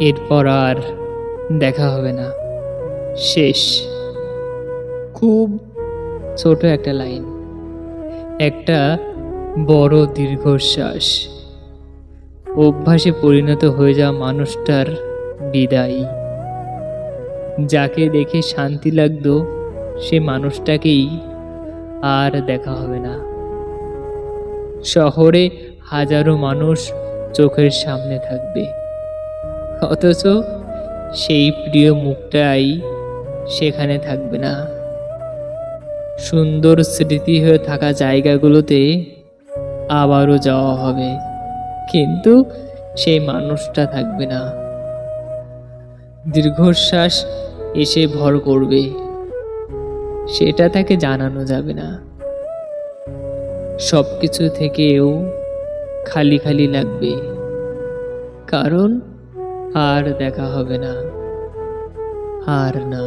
এরপর আর দেখা হবে না, শেষ। খুব ছোট একটা লাইন, একটা বড় দীর্ঘশ্বাস, অভ্যাসে পরিণত হয়ে যাওয়া মানুষটার বিদায়। যাকে দেখে শান্তি লাগতো সে মানুষটাকেই আর দেখা হবে না। শহরে হাজারো মানুষ চোখের সামনে থাকবে, অথচ সেই প্রিয় মুখটাই সেখানে থাকবে না। সুন্দর স্মৃতি হয়ে থাকা জায়গাগুলোতে আবারও যাওয়া হবে, কিন্তু সেই মানুষটা থাকবে না। দীর্ঘশ্বাস এসে ভর করবে, সেটা তাকে জানানো যাবে না। সবকিছু থেকেও খালি খালি লাগবে, কারণ আর দেখা হবে না, আর না।